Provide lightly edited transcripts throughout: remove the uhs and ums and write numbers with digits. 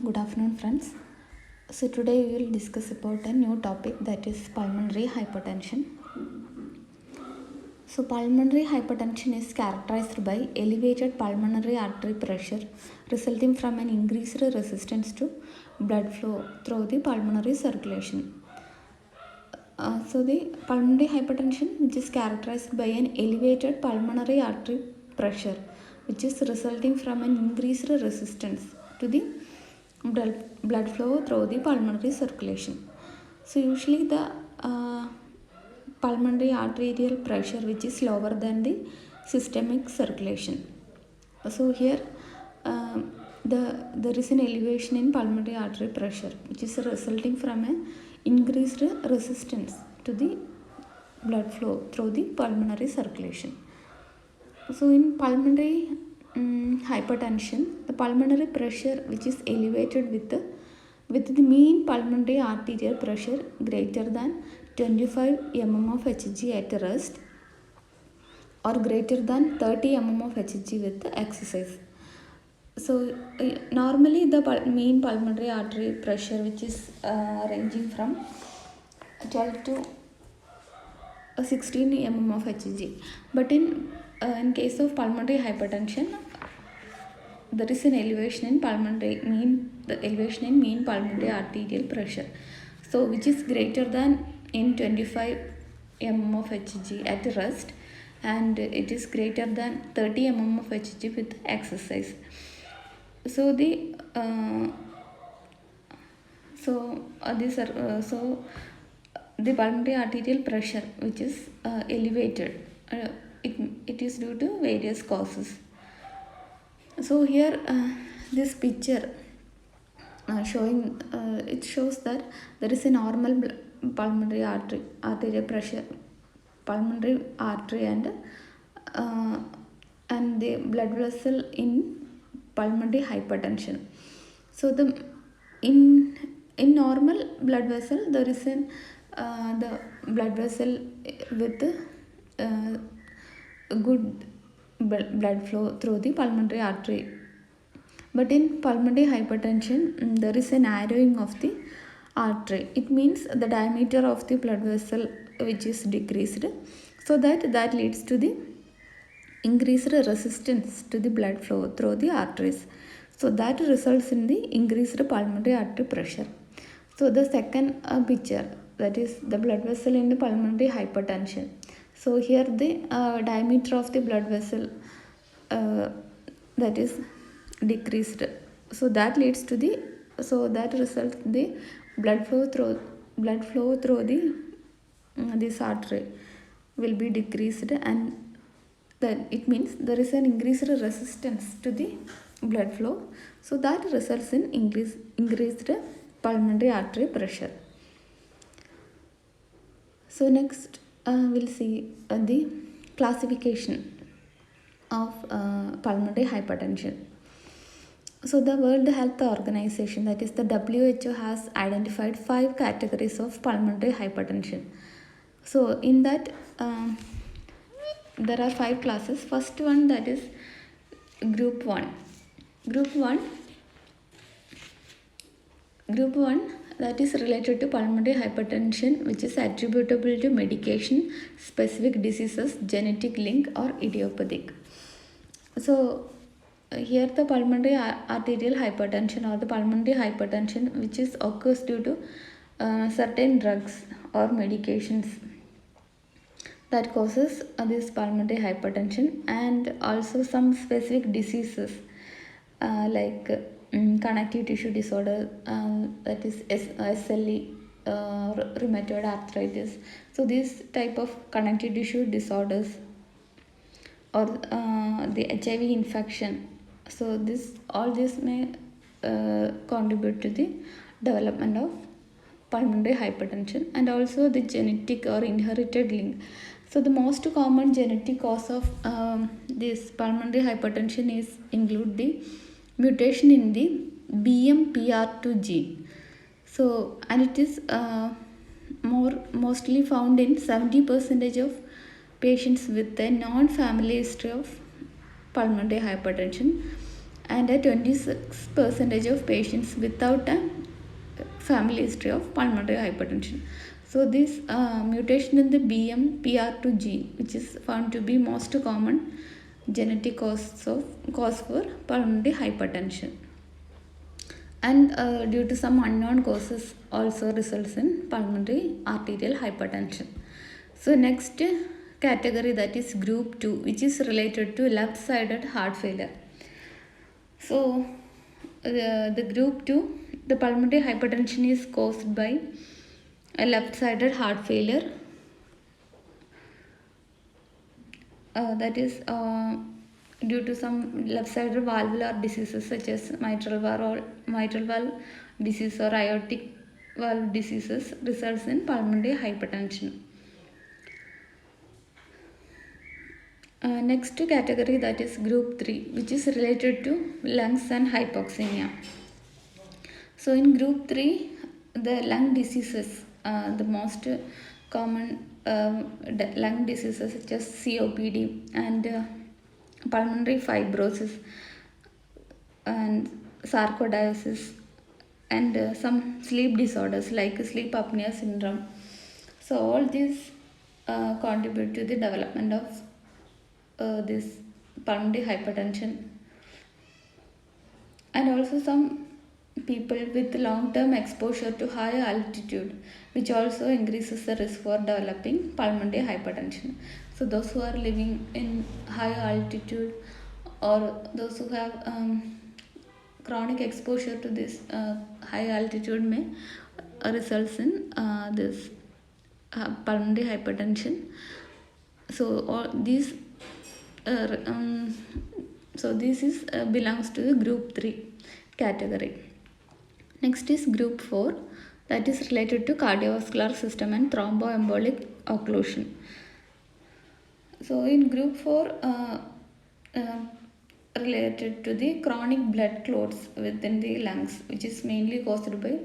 Good afternoon, friends. So today we will discuss about a new topic, that is pulmonary hypertension. So pulmonary hypertension is characterized by elevated pulmonary artery pressure resulting from an increased resistance to blood flow through the pulmonary circulation. So the pulmonary hypertension, which is characterized by an elevated pulmonary artery pressure, which is resulting from an increased resistance to the blood flow through the pulmonary circulation. So usually the pulmonary arterial pressure, which is lower than the systemic circulation. So here there is an elevation in pulmonary artery pressure, which is resulting from an increased resistance to the blood flow through the pulmonary circulation. So in pulmonary hypertension, the pulmonary pressure which is elevated with the mean pulmonary arterial pressure greater than 25 mm of Hg at rest or greater than 30 mm of Hg with exercise. So normally the mean pulmonary artery pressure, which is ranging from 12 to 16 mm of Hg, but in case of pulmonary hypertension, there is an elevation in mean pulmonary arterial pressure, so which is greater than in 25 mm of Hg at rest, and it is greater than 30 mm of Hg with exercise. So the pulmonary arterial pressure which is elevated, it is due to various causes. So here this picture showing it shows that there is a normal pulmonary arterial pressure, pulmonary artery and the blood vessel in pulmonary hypertension. So in normal blood vessel, there is the blood vessel with good blood flow through the pulmonary artery. But in pulmonary hypertension, there is a narrowing of the artery. It means the diameter of the blood vessel which is decreased, so that leads to the increased resistance to the blood flow through the arteries. So that results in the increased pulmonary artery pressure. So the second picture, that is the blood vessel in the pulmonary hypertension. So here the diameter of the blood vessel that is decreased. So that leads to that results in the blood flow through the this artery will be decreased, and then it means there is an increased resistance to the blood flow. So that results in increased pulmonary artery pressure. So next we'll see the classification of pulmonary hypertension. So the World Health Organization, that is the WHO, has identified 5 categories of pulmonary hypertension. So in that there are 5 classes. First one, that is group 1. Group 1 that is related to pulmonary hypertension, which is attributable to medication, specific diseases, genetic link or idiopathic. So here the pulmonary arterial hypertension or the pulmonary hypertension which is occurs due to certain drugs or medications that causes this pulmonary hypertension, and also some specific diseases like connective tissue disorder, that is SLE, rheumatoid arthritis. So this type of connective tissue disorders or the HIV infection. So all this may contribute to the development of pulmonary hypertension, and also the genetic or inherited link. So the most common genetic cause of this pulmonary hypertension include the mutation in the BMPR2 gene. So, and it is mostly found in 70% of patients with a non-family history of pulmonary hypertension, and a 26% of patients without a family history of pulmonary hypertension. So this mutation in the BMPR2 gene, which is found to be most common genetic cause for pulmonary hypertension, and due to some unknown causes also results in pulmonary arterial hypertension. So next category, that is group 2, which is related to left-sided heart failure. So the group 2, the pulmonary hypertension is caused by a left-sided heart failure, that is due to some left-sided valvular diseases such as mitral valve disease or aortic valve diseases results in pulmonary hypertension. Next category, that is group 3, which is related to lungs and hypoxemia. So in group 3, the lung diseases, the most common lung diseases such as COPD and pulmonary fibrosis and sarcoidosis, and some sleep disorders like sleep apnea syndrome. So all these contribute to the development of this pulmonary hypertension. And also some people with long-term exposure to high altitude, which also increases the risk for developing pulmonary hypertension. So those who are living in high altitude, or those who have chronic exposure to this high altitude may results in this pulmonary hypertension. So all these so this is belongs to the group 3 category. Next is group 4, that is related to cardiovascular system and thromboembolic occlusion. So in group 4, related to the chronic blood clots within the lungs, which is mainly caused by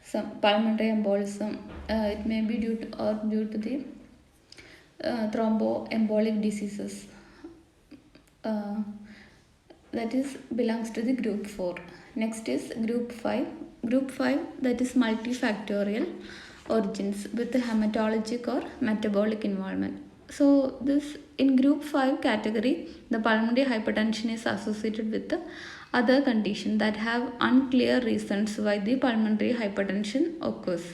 some pulmonary embolism. It may be due to the thromboembolic diseases. That is belongs to the group 4. Next is group 5. Group 5, that is multifactorial origins with hematologic or metabolic involvement. So this in group 5 category, the pulmonary hypertension is associated with the other conditions that have unclear reasons why the pulmonary hypertension occurs.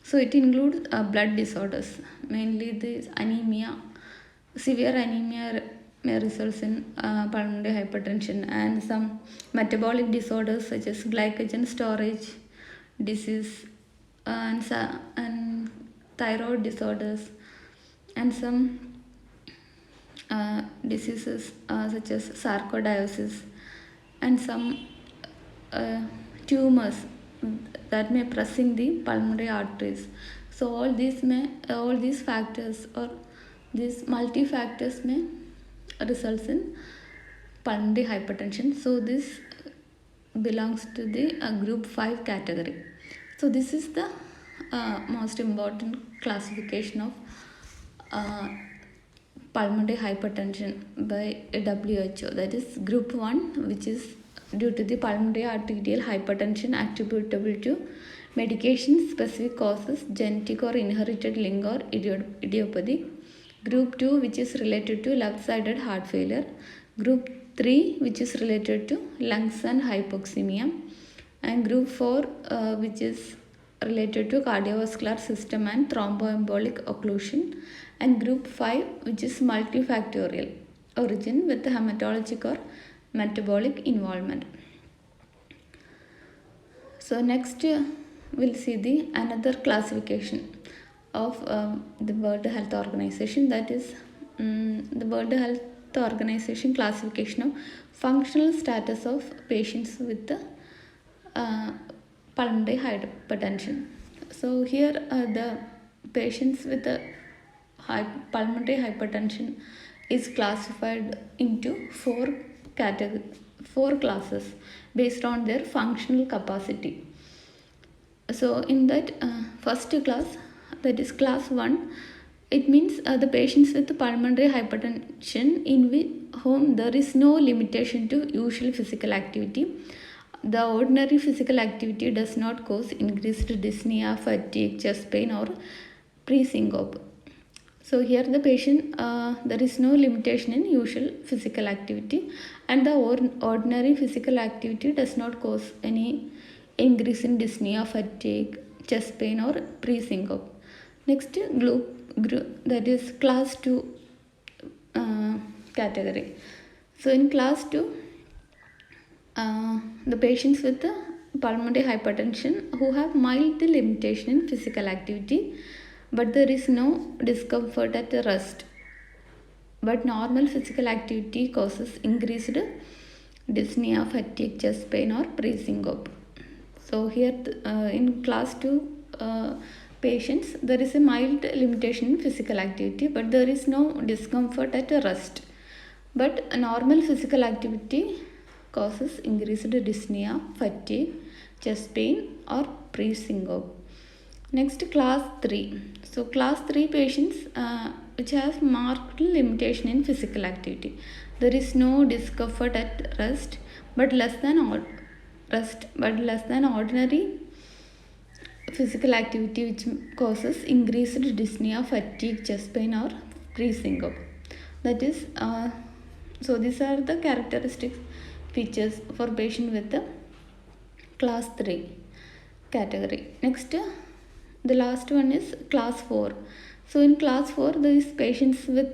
So it includes blood disorders, mainly the anemia. Severe anemia may result in pulmonary hypertension, and some metabolic disorders such as glycogen storage disease and thyroid disorders, and some diseases such as sarcoidosis, and some tumors that may pressing the pulmonary arteries. So all these factors, or these multi-factors, may results in pulmonary hypertension. So this belongs to the group 5 category. So this is the most important classification of pulmonary hypertension by WHO. That is group 1, which is due to the pulmonary arterial hypertension attributable to medication specific causes, genetic or inherited link or idiopathic. Group 2, which is related to left-sided heart failure. Group 3, which is related to lungs and hypoxemia. And group 4, which is related to cardiovascular system and thromboembolic occlusion. And group 5, which is multifactorial origin with hematologic or metabolic involvement. So next we'll see the another classification of the World Health Organization, that is the World Health Organization classification of functional status of patients with pulmonary hypertension. So here the patients with pulmonary hypertension is classified into four classes based on their functional capacity. So in that first class, that is class 1, it means the patients with pulmonary hypertension whom there is no limitation to usual physical activity. The ordinary physical activity does not cause increased dyspnea, fatigue, chest pain, or pre-syncope. So here the patient, there is no limitation in usual physical activity, and the ordinary physical activity does not cause any increase in dyspnea, fatigue, chest pain, or pre-syncope. Next, group, that is class 2 category. So in class 2, the patients with pulmonary hypertension who have mild limitation in physical activity, but there is no discomfort at rest, but normal physical activity causes increased dyspnea, fatigue, chest pain, or pre-syncope. So here in class 2 patients, there is a mild limitation in physical activity, but there is no discomfort at rest, but a normal physical activity causes increased dyspnea, fatigue, chest pain, or pre-syncope. Next, class 3. So class 3 patients which have marked limitation in physical activity. There is no discomfort at rest, but less than ordinary physical activity, which causes increased dyspnea, fatigue, chest pain, or pre-syncope. That is, so these are the characteristics features for patient with the class 3 category. Next, the last one is class 4. So in class 4, these patients with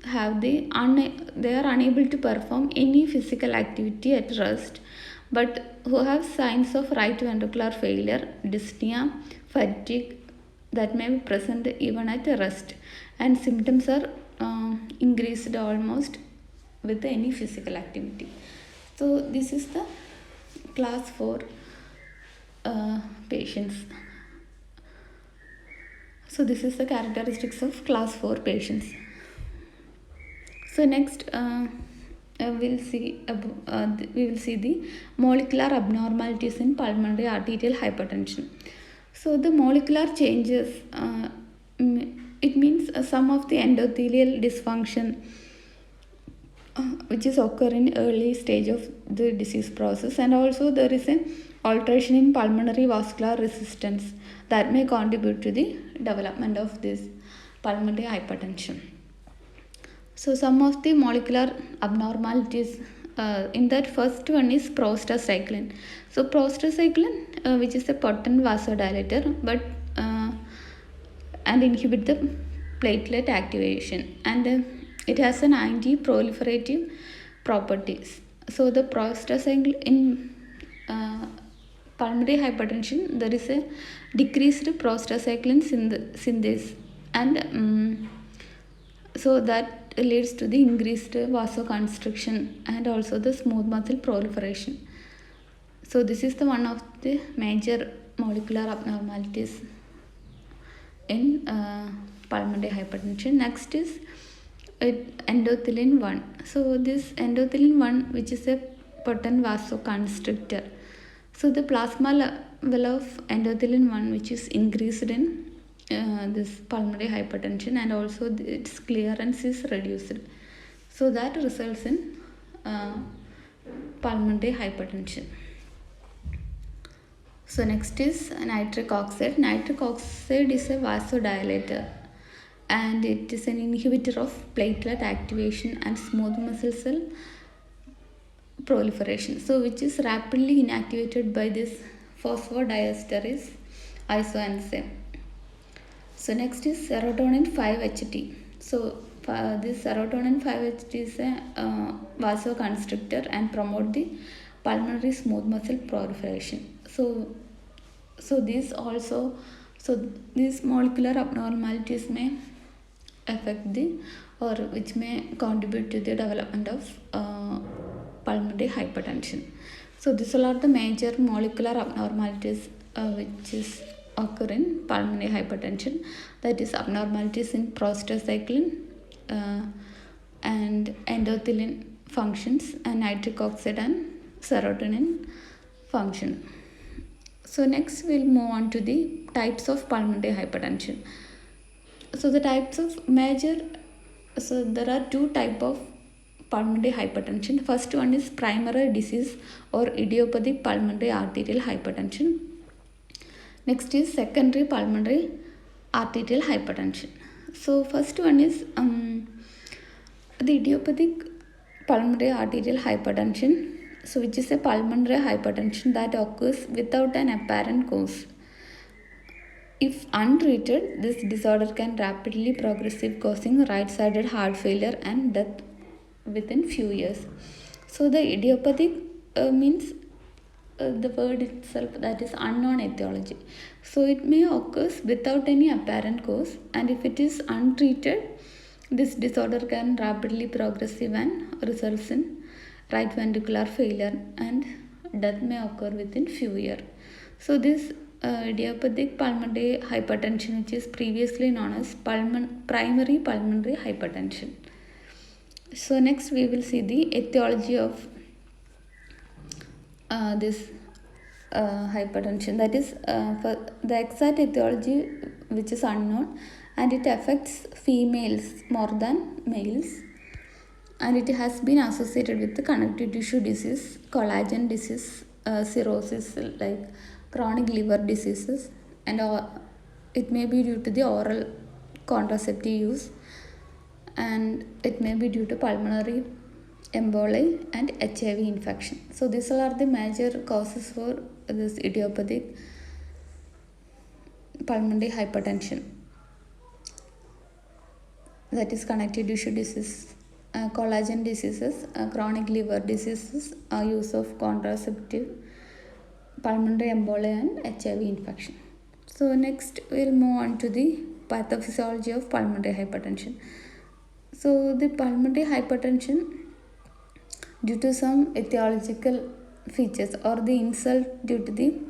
they are unable to perform any physical activity at rest, but who have signs of right ventricular failure, dyspnea, fatigue that may be present even at rest, and symptoms are increased almost with any physical activity. So this is the class 4 patients. So this is the characteristics of class 4 patients. So next we will see the molecular abnormalities in pulmonary arterial hypertension. So the molecular changes, it means some of the endothelial dysfunction which is occur in early stage of the disease process, and also there is an alteration in pulmonary vascular resistance that may contribute to the development of this pulmonary hypertension. So some of the molecular abnormalities, in that first one is prostacyclin. So prostacyclin, which is a potent vasodilator, but and inhibit the platelet activation, and it has an anti-proliferative properties. So the prostacyclin in pulmonary hypertension, there is a decreased prostacyclin synthase, and so that leads to the increased vasoconstriction and also the smooth muscle proliferation. So this is the one of the major molecular abnormalities in pulmonary hypertension. Next is endothelin 1. So this endothelin 1, which is a potent vasoconstrictor. So the plasma level of endothelin 1, which is increased in this pulmonary hypertension, and also its clearance is reduced. So that results in pulmonary hypertension. So next is nitric oxide. Nitric oxide is a vasodilator, and it is an inhibitor of platelet activation and smooth muscle cell proliferation, so which is rapidly inactivated by this phosphodiesterase isoenzyme. So next is serotonin 5-HT. So this serotonin 5-HT is a vasoconstrictor and promote the pulmonary smooth muscle proliferation. So these molecular abnormalities may affect which may contribute to the development of pulmonary hypertension. So these are the major molecular abnormalities which occur in pulmonary hypertension, that is abnormalities in prostacyclin and endothelin functions, and nitric oxide and serotonin function. So next we'll move on to the types of pulmonary hypertension. So the types of major, so there are two type of pulmonary hypertension. First one is primary disease or idiopathic pulmonary arterial hypertension. Next is secondary pulmonary arterial hypertension. So first one is the idiopathic pulmonary arterial hypertension, so which is a pulmonary hypertension that occurs without an apparent cause. If untreated, this disorder can rapidly progressive, causing right-sided heart failure and death within few years. So the idiopathic means the word itself, that is unknown etiology. So it may occur without any apparent cause, and if it is untreated, this disorder can rapidly progressive and results in right ventricular failure and death may occur within few years. So this idiopathic pulmonary hypertension, which is previously known as primary pulmonary hypertension. So next we will see the etiology of this hypertension, that is for the exact etiology which is unknown, and it affects females more than males, and it has been associated with the connective tissue disease, collagen disease, cirrhosis like chronic liver diseases, and it may be due to the oral contraceptive use, and it may be due to pulmonary emboli and HIV infection. So these are the major causes for this idiopathic pulmonary hypertension, that is connective tissue disease, collagen diseases, chronic liver diseases, use of contraceptive, pulmonary emboli and HIV infection. So next we'll move on to the pathophysiology of pulmonary hypertension. So the pulmonary hypertension, due to some etiological features or the insult due to the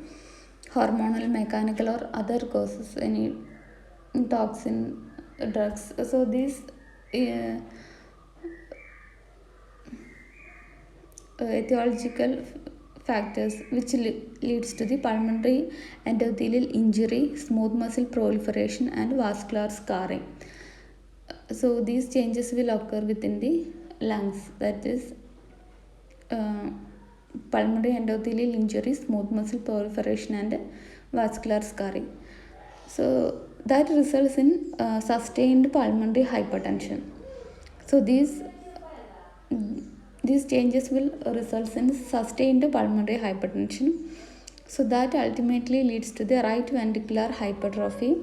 hormonal, mechanical or other causes, any toxin, drugs. So these etiological factors which leads to the pulmonary endothelial injury, smooth muscle proliferation and vascular scarring. So these changes will occur within the lungs, that is pulmonary endothelial injury, smooth muscle proliferation and vascular scarring. So that results in sustained pulmonary hypertension. So these changes will result in sustained pulmonary hypertension. So that ultimately leads to the right ventricular hypertrophy.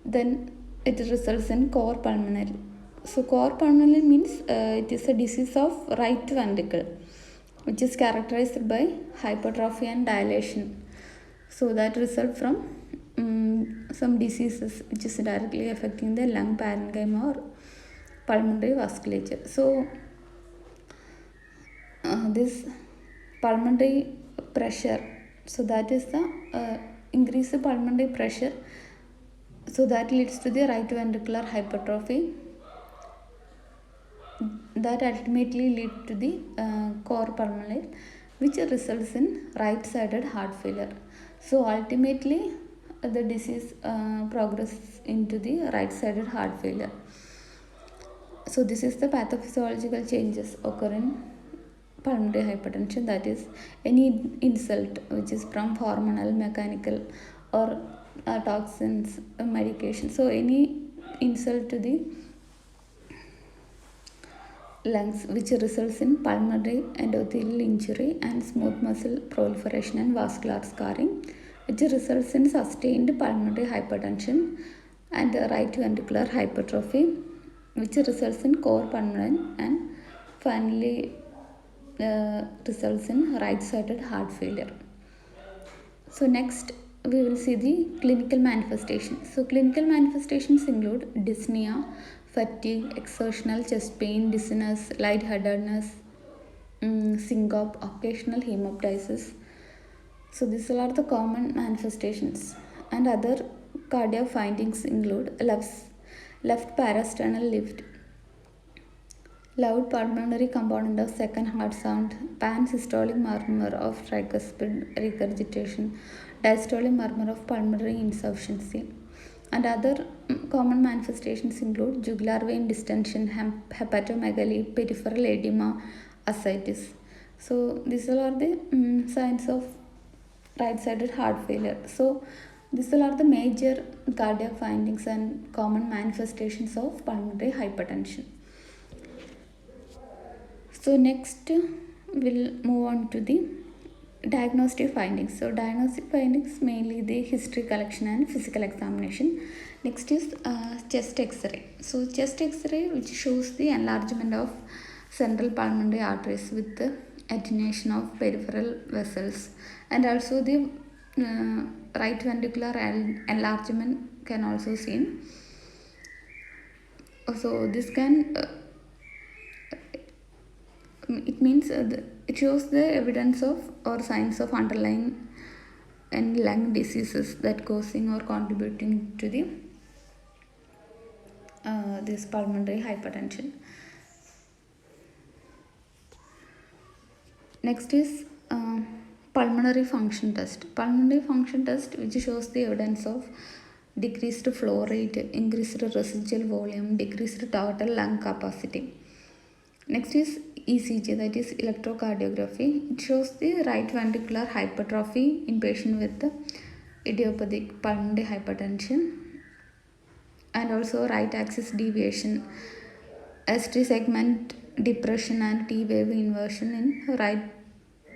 Then it results in cor pulmonale. So cor pulmonale means it is a disease of right ventricle, which is characterized by hypertrophy and dilation. So that result from some diseases which is directly affecting the lung parenchyma or pulmonary vasculature. So this pulmonary pressure, so that is the increased pulmonary pressure, so that leads to the right ventricular hypertrophy, that ultimately lead to the cor pulmonale, which results in right-sided heart failure. So ultimately the disease progresses into the right-sided heart failure. So this is the pathophysiological changes occur in pulmonary hypertension, that is any insult which is from hormonal, mechanical or toxins, medication. So any insult to the lungs which results in pulmonary endothelial injury and smooth muscle proliferation and vascular scarring, which results in sustained pulmonary hypertension and right ventricular hypertrophy, which results in cor pulmonale, and finally results in right-sided heart failure. So next we will see the clinical manifestations. So clinical manifestations include dyspnea, fatigue, exertional chest pain, dizziness, lightheadedness, syncope, occasional hemoptysis. So these are the common manifestations. And other cardiac findings include left parasternal lift, loud pulmonary component of second heart sound, pan-systolic murmur of tricuspid regurgitation, diastolic murmur of pulmonary insufficiency. And other common manifestations include jugular vein distension, hepatomegaly, peripheral edema, ascites. So these all are the signs of right-sided heart failure. So these all are the major cardiac findings and common manifestations of pulmonary hypertension. So next we'll move on to the diagnostic findings. So diagnostic findings mainly the history collection and physical examination. Next is chest x-ray. So chest x-ray which shows the enlargement of central pulmonary arteries with the attenuation of peripheral vessels, and also the right ventricular enlargement can also seen. So this can it means it shows the evidence of or signs of underlying and lung diseases that causing or contributing to the this pulmonary hypertension. Next is pulmonary function test. Pulmonary function test which shows the evidence of decreased flow rate, increased residual volume, decreased total lung capacity. Next is ECG, that is electrocardiography. It shows the right ventricular hypertrophy in patient with idiopathic pulmonary hypertension, and also right axis deviation, ST segment depression and T wave inversion in right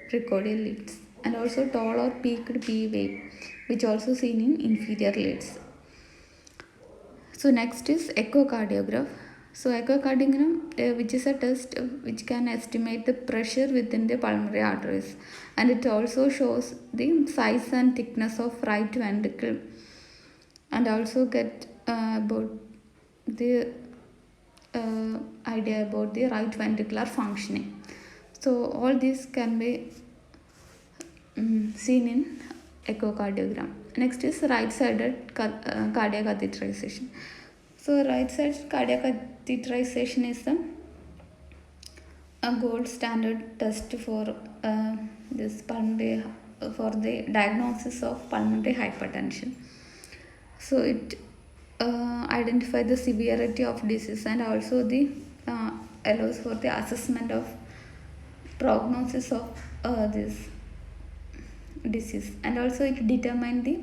precordial leads, and also tall or peaked P wave which also seen in inferior leads. So next is echocardiograph. So echocardiogram which is a test which can estimate the pressure within the pulmonary arteries, and it also shows the size and thickness of right ventricle, and also get about the idea about the right ventricular functioning. So all these can be seen in echocardiogram. Next is right-sided cardiac catheterization. So right-sided cardiac catheterization is a gold standard test for this pulmonary for the diagnosis of pulmonary hypertension. So it identifies the severity of disease and also the allows for the assessment of prognosis of this disease, and also it determines the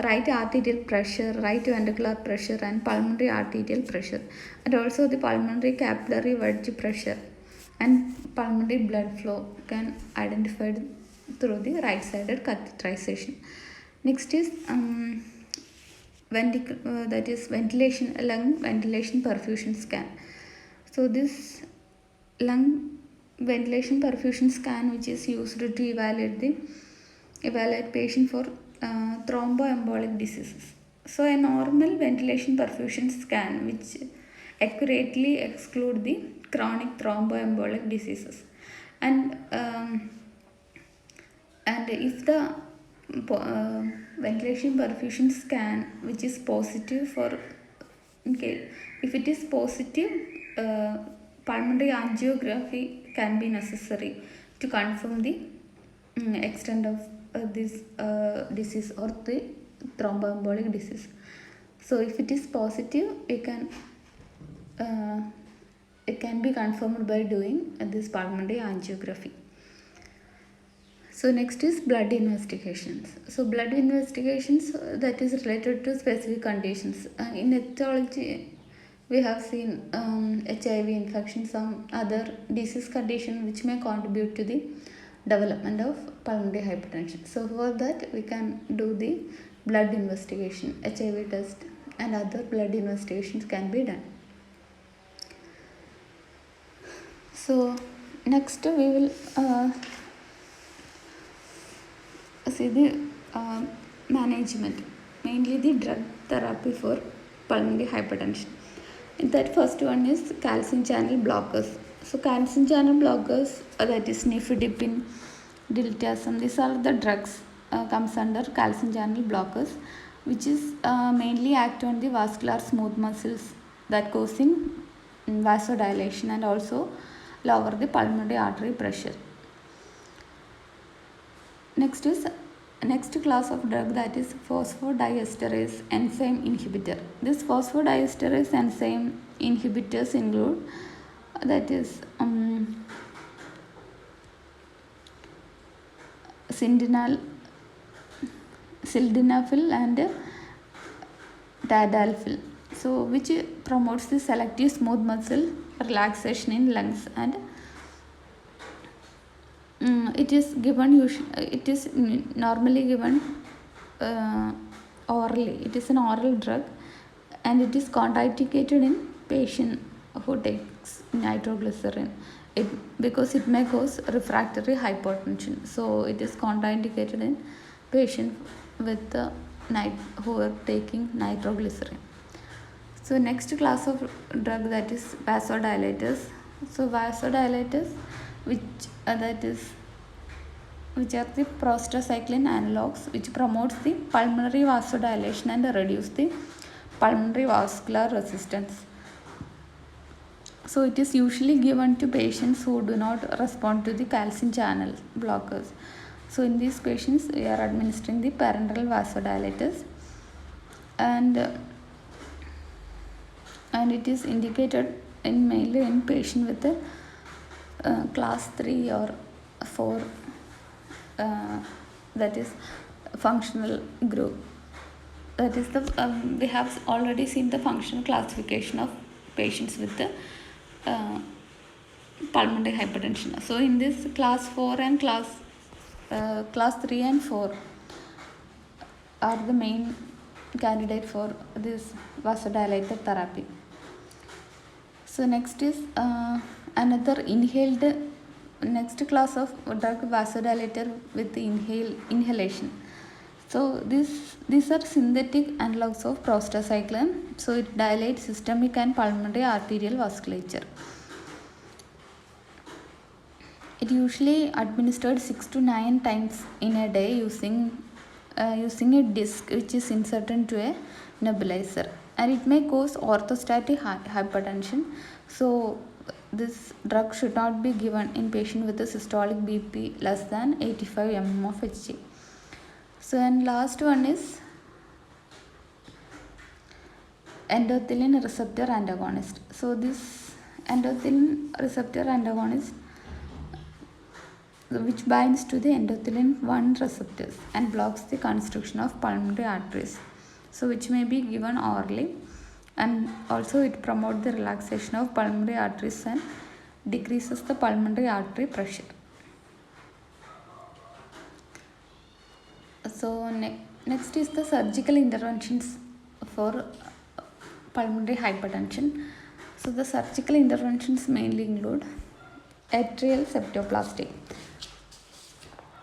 right arterial pressure, right ventricular pressure and pulmonary arterial pressure, and also the pulmonary capillary wedge pressure and pulmonary blood flow can identified through the right-sided catheterization. Next is that is ventilation, lung ventilation perfusion scan. So this lung ventilation perfusion scan which is used to evaluate patient for thromboembolic diseases. So a normal ventilation perfusion scan which accurately exclude the chronic thromboembolic diseases, and if the ventilation perfusion scan which is positive for if it is positive, pulmonary angiography can be necessary to confirm the extent of this disease or the thromboembolic disease. So if it is positive, it can be confirmed by doing this pulmonary angiography. So next is blood investigations. So blood investigations that is related to specific conditions. In etiology, we have seen HIV infection, some other disease condition which may contribute to the development of pulmonary hypertension. So for that we can do the blood investigation, HIV test and other blood investigations can be done. So next we will see the management, mainly the drug therapy for pulmonary hypertension. That first one is calcium channel blockers. So calcium channel blockers, that is nifedipine, diltiazem, these are the drugs comes under calcium channel blockers, which is mainly act on the vascular smooth muscles that causing vasodilation and also lower the pulmonary artery pressure. Next is next class of drug, that is phosphodiesterase enzyme inhibitor. This phosphodiesterase enzyme inhibitors include, that is sildenafil and tadalafil, so which promotes the selective smooth muscle relaxation in lungs, and it is normally given orally. It is an oral drug, and it is contraindicated in patient who takes nitroglycerin, because it may cause refractory hypertension. So it is contraindicated in patient with who are taking nitroglycerin. So next class of drug, that is vasodilators. So vasodilators, which are the prostacyclin analogs, which promotes the pulmonary vasodilation and reduce the pulmonary vascular resistance. So it is usually given to patients who do not respond to the calcium channel blockers. So in these patients, we are administering the parenteral vasodilators, and it is indicated mainly in patient with a class 3 or 4, that is functional group. That is the we have already seen the functional classification of patients with the pulmonary hypertension. So in this class 4 and class 3 and 4 are the main candidate for this vasodilator therapy. So next is another next class of drug, vasodilator with inhalation. So these are synthetic analogs of prostacyclin. So it dilates systemic and pulmonary arterial vasculature. It usually administered 6 to 9 times in a day using a disc which is inserted into a nebulizer, and it may cause orthostatic hypertension. So this drug should not be given in patient with a systolic BP less than 85 mm of Hg. So and last one is endothelin receptor antagonist. So this endothelin receptor antagonist, which binds to the endothelin 1 receptors and blocks the constriction of pulmonary arteries, so which may be given orally, and also it promotes the relaxation of pulmonary arteries and decreases the pulmonary artery pressure. So next is the surgical interventions for pulmonary hypertension. So the surgical interventions mainly include atrial septoplasty.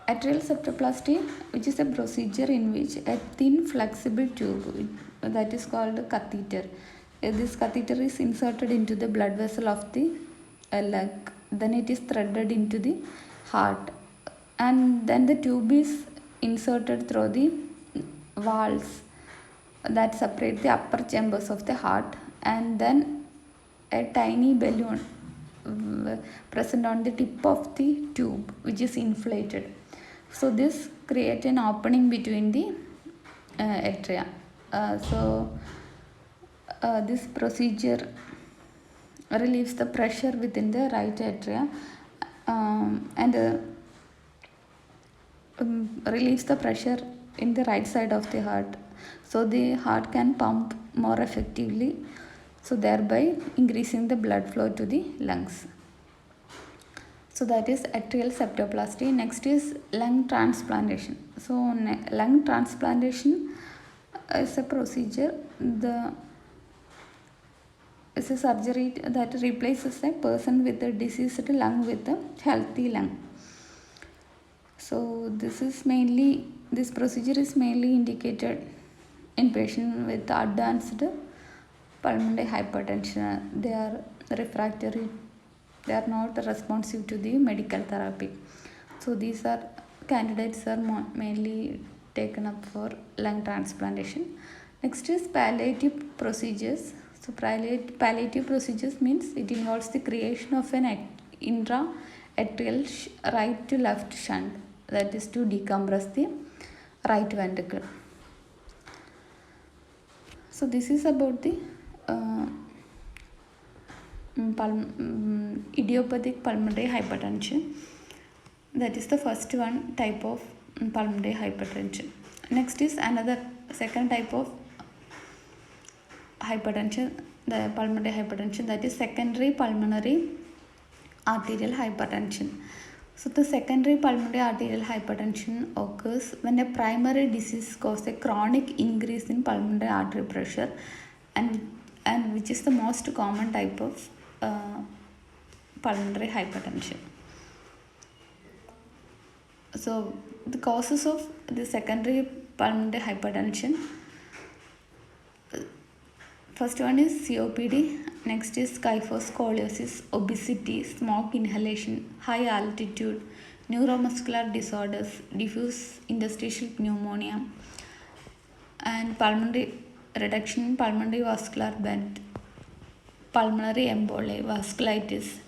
Atrial septoplasty, which is a procedure in which a thin flexible tube, that is called a catheter. This catheter is inserted into the blood vessel of the leg. Then it is threaded into the heart, and then the tube is inserted through the valves that separate the upper chambers of the heart, and then a tiny balloon present on the tip of the tube, which is inflated. So this creates an opening between the atria. This procedure relieves the pressure within the right atria and relieves the pressure in the right side of the heart, so the heart can pump more effectively, so thereby increasing the blood flow to the lungs. So that is atrial septoplasty. Next is lung transplantation. So lung transplantation is a procedure, it's a surgery that replaces a person with a diseased lung with a healthy lung. So this procedure is mainly indicated in patients with advanced pulmonary hypertension. They are refractory, they are not responsive to the medical therapy. So these are candidates are mainly taken up for lung transplantation. Next is palliative procedures. So palliative procedures means it involves the creation of an intra-atrial right to left shunt, that is to decompress the right ventricle. So this is about the idiopathic pulmonary hypertension. That is the first one type of pulmonary hypertension. Next is another second type of hypertension, the pulmonary hypertension, that is secondary pulmonary arterial hypertension. So the secondary pulmonary arterial hypertension occurs when a primary disease causes a chronic increase in pulmonary artery pressure, and which is the most common type of pulmonary hypertension. So the causes of the secondary pulmonary hypertension, first one is COPD, next is kyphoscoliosis, obesity, smoke inhalation, high altitude, neuromuscular disorders, diffuse interstitial pneumonia, and pulmonary reduction, pulmonary vascular bed, pulmonary emboli, vasculitis,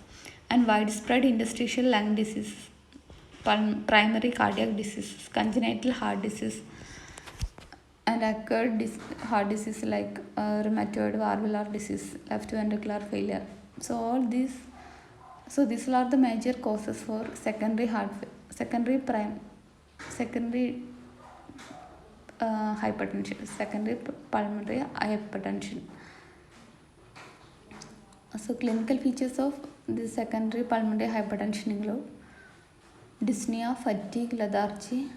and widespread interstitial lung disease, primary cardiac disease, congenital heart disease, and acquired heart disease like rheumatoid valvular disease, left ventricular failure. So these are the major causes for secondary hypertension, secondary pulmonary hypertension. So clinical features of the secondary pulmonary hypertension include dyspnea, fatigue, lethargy,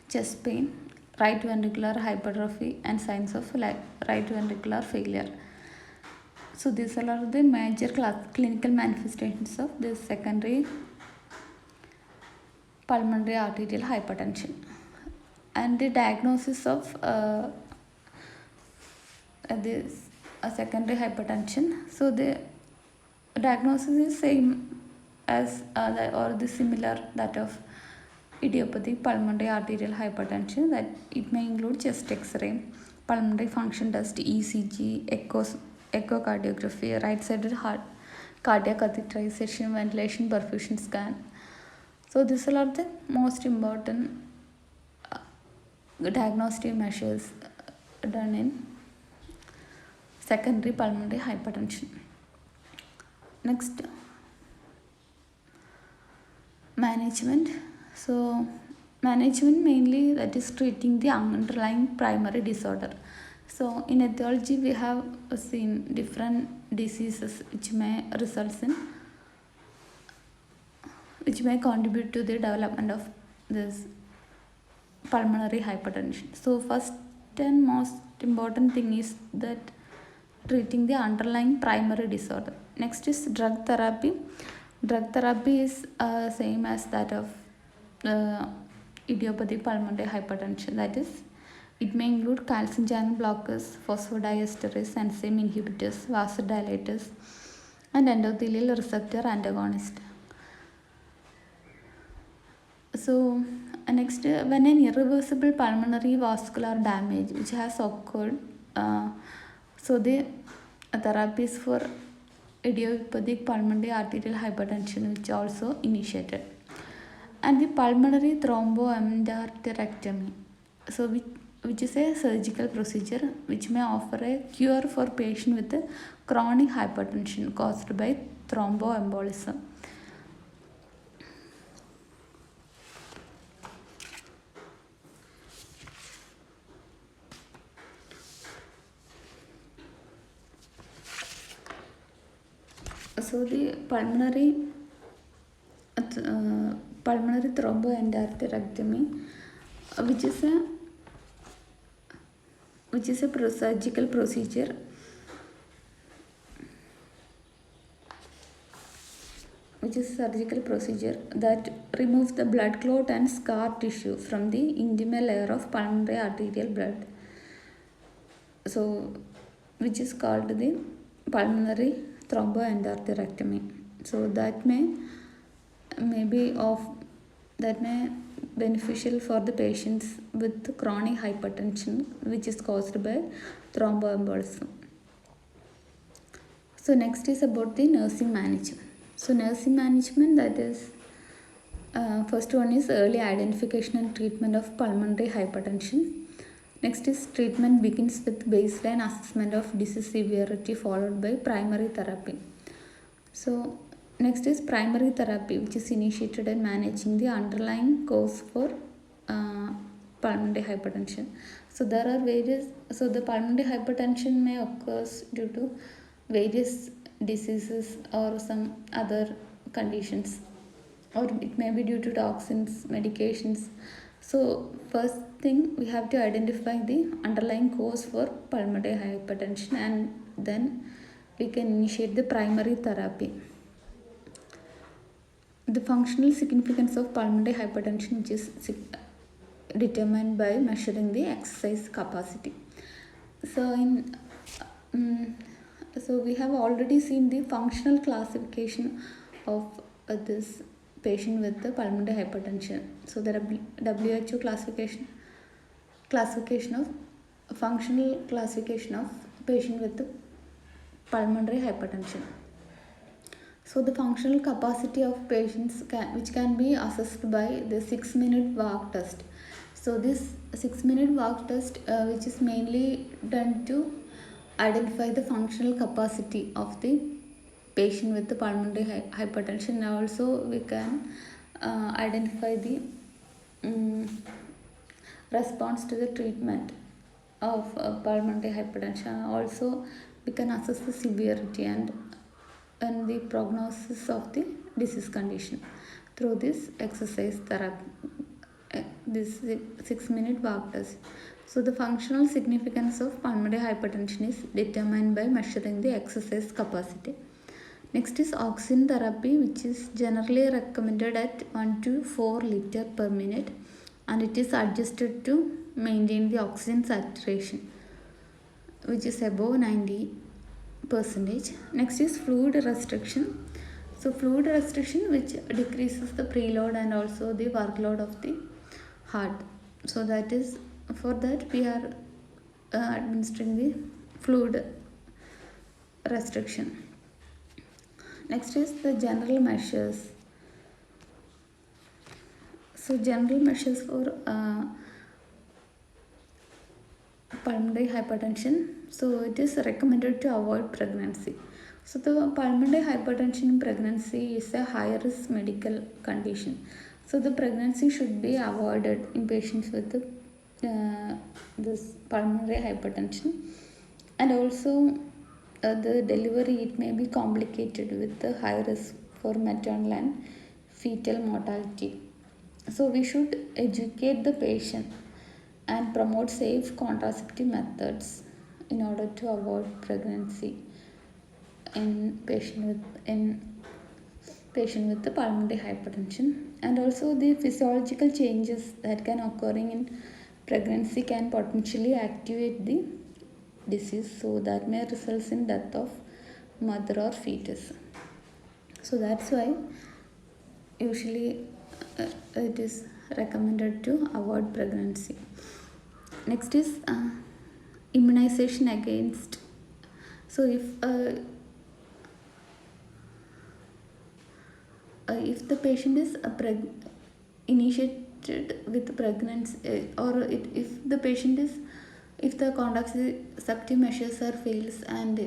chest pain, right ventricular hypertrophy, and signs of right ventricular failure. So these are the major clinical manifestations of this secondary pulmonary arterial hypertension. And the diagnosis of this secondary hypertension. So the diagnosis is same as or the similar that of idiopathic pulmonary arterial hypertension, that it may include chest x-ray, pulmonary function test, ECG, echocardiography, right-sided heart, cardiac catheterization, ventilation, perfusion scan. So these are the most important diagnostic measures done in secondary pulmonary hypertension. Next, management. So management mainly that is treating the underlying primary disorder. So in etiology we have seen different diseases which may contribute to the development of this pulmonary hypertension. So first and most important thing is that treating the underlying primary disorder. Next is drug therapy. Drug therapy is same as that of idiopathic pulmonary hypertension, that is it may include calcium channel blockers, phosphodiesterase enzyme inhibitors, vasodilators, and endothelial receptor antagonist. So next, when an irreversible pulmonary vascular damage which has occurred, so the therapies for idiopathic pulmonary arterial hypertension which also initiated. And the pulmonary thromboendarterectomy, so which is a surgical procedure which may offer a cure for patient with chronic hypertension caused by thromboembolism. So the pulmonary thromboendarterectomy, which is a surgical procedure that removes the blood clot and scar tissue from the intimal layer of pulmonary arterial blood, so which is called the pulmonary thromboendarterectomy. So that may beneficial for the patients with chronic hypertension which is caused by thromboembolism. So next is about the nursing management. So nursing management, that is First one is early identification and treatment of pulmonary hypertension. Next is treatment begins with baseline assessment of disease severity followed by primary therapy. So next is primary therapy, which is initiated in managing the underlying cause for pulmonary hypertension. So there are various, so the pulmonary hypertension may occurs due to various diseases or some other conditions, or it may be due to toxins, medications. So first thing, we have to identify the underlying cause for pulmonary hypertension, and then we can initiate the primary therapy. The functional significance of pulmonary hypertension, which is determined by measuring the exercise capacity. So so we have already seen the functional classification of this patient with the pulmonary hypertension. So there are WHO classification of functional classification of patient with the pulmonary hypertension. So the functional capacity of patients which can be assessed by the 6-minute walk test. So this 6-minute walk test, which is mainly done to identify the functional capacity of the patient with the pulmonary hypertension. Also we can identify the response to the treatment of pulmonary hypertension. Also we can assess the severity and the prognosis of the disease condition through this exercise therapy, this 6-minute walk test. So the functional significance of pulmonary hypertension is determined by measuring the exercise capacity. Next is oxygen therapy, which is generally recommended at 1 to 4 liters per minute, and it is adjusted to maintain the oxygen saturation, which is above 90%. Next is fluid restriction. So fluid restriction, which decreases the preload and also the workload of the heart. So that is, for that we are administering the fluid restriction. Next is the general measures. So general measures for pulmonary hypertension. So it is recommended to avoid pregnancy. So the pulmonary hypertension in pregnancy is a high risk medical condition. So the pregnancy should be avoided in patients with this pulmonary hypertension, and also the delivery, it may be complicated with the high risk for maternal and fetal mortality. So we should educate the patient and promote safe contraceptive methods in order to avoid pregnancy in patient with the pulmonary hypertension. And also the physiological changes that can occurring in pregnancy can potentially activate the disease, so that may result in death of mother or fetus. So that's why usually it is recommended to avoid pregnancy. Next is immunization against. So if the patient is initiated with pregnancy, or if the patient is, if the contraceptive measures are fails, and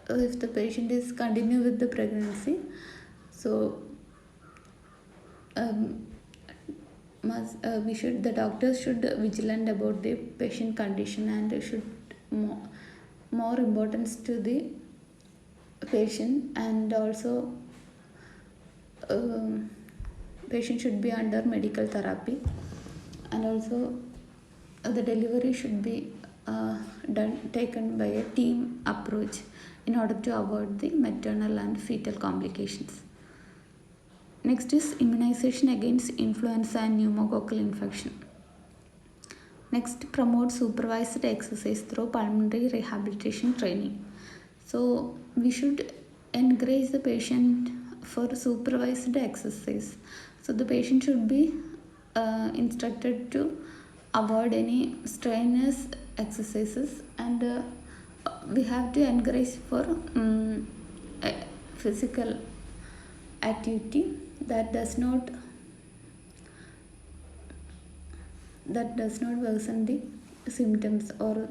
if the patient is continue with the pregnancy, so the doctors should vigilant about the patient condition, and should more importance to the patient, and also patient should be under medical therapy, and also the delivery should be taken by a team approach in order to avoid the maternal and fetal complications. Next is immunization against influenza and pneumococcal infection. Next, promote supervised exercise through pulmonary rehabilitation training. So we should encourage the patient for supervised exercise. So the patient should be instructed to avoid any strenuous exercises, and we have to encourage for physical activity that does not that does not worsen the symptoms, or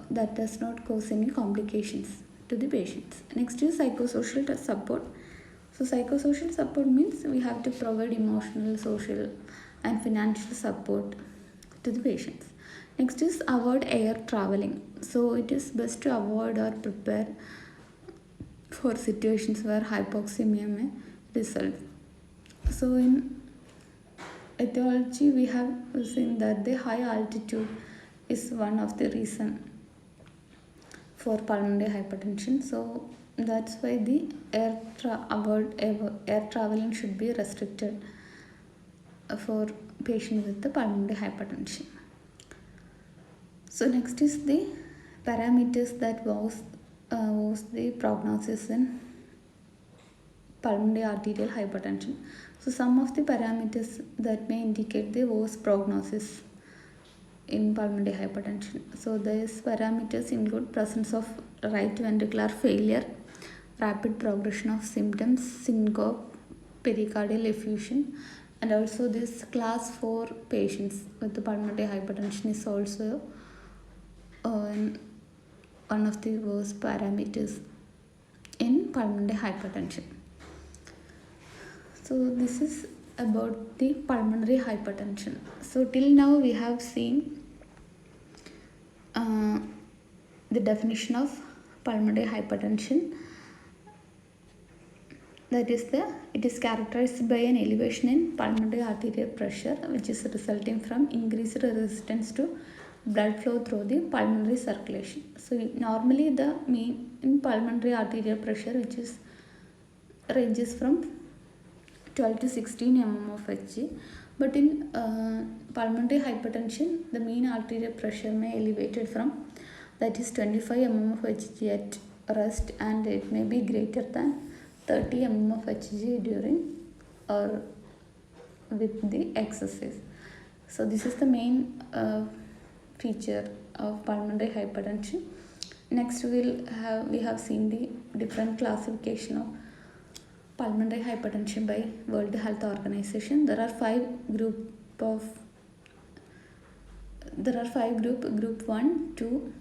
that does not cause any complications to the patients. Next is psychosocial support. So psychosocial support means we have to provide emotional, social and financial support to the patients. Next is avoid air traveling. So it is best to avoid or prepare for situations where hypoxemia may result. So in etiology we have seen that the high altitude is one of the reason for pulmonary hypertension. So that's why the air traveling should be restricted for patients with the pulmonary hypertension. So next is the parameters that was the prognosis in pulmonary arterial hypertension. So some of the parameters that may indicate the worst prognosis in pulmonary hypertension. So these parameters include presence of right ventricular failure, rapid progression of symptoms, syncope, pericardial effusion, and also this class 4 patients with the pulmonary hypertension is also one of the worst parameters in pulmonary hypertension. So this is about the pulmonary hypertension. So till now we have seen the definition of pulmonary hypertension. That is it is characterized by an elevation in pulmonary arterial pressure, which is resulting from increased resistance to blood flow through the pulmonary circulation. So normally the mean in pulmonary arterial pressure, which is ranges from 12 to 16 mm of Hg, but in pulmonary hypertension the mean arterial pressure may elevated from, that is 25 mm of Hg at rest, and it may be greater than 30 mm of Hg during or with the exercise. So this is the main feature of pulmonary hypertension. Next we have seen the different classification of pulmonary hypertension by World Health Organization. There are group 1, 2,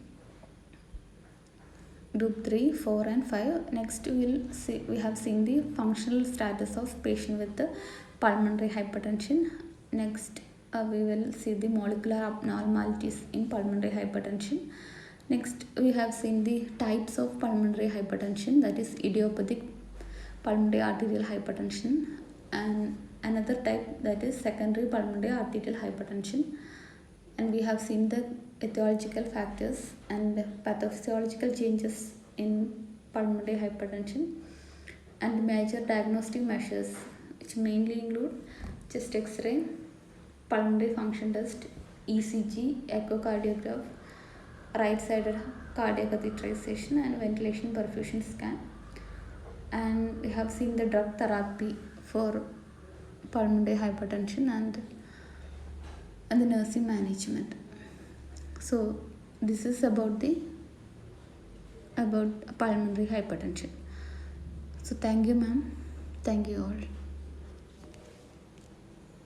group 3, 4 and 5. Next we have seen the functional status of patient with the pulmonary hypertension. Next we will see the molecular abnormalities in pulmonary hypertension. Next we have seen the types of pulmonary hypertension, that is idiopathic pulmonary arterial hypertension, and another type, that is secondary pulmonary arterial hypertension. And we have seen the etiological factors and pathophysiological changes in pulmonary hypertension, and major diagnostic measures, which mainly include chest X-ray, pulmonary function test, ECG, echocardiograph, right-sided cardiac catheterization and ventilation perfusion scan. And we have seen the drug therapy for pulmonary hypertension and the nursing management. So this is about pulmonary hypertension. So thank you, ma'am. Thank you all.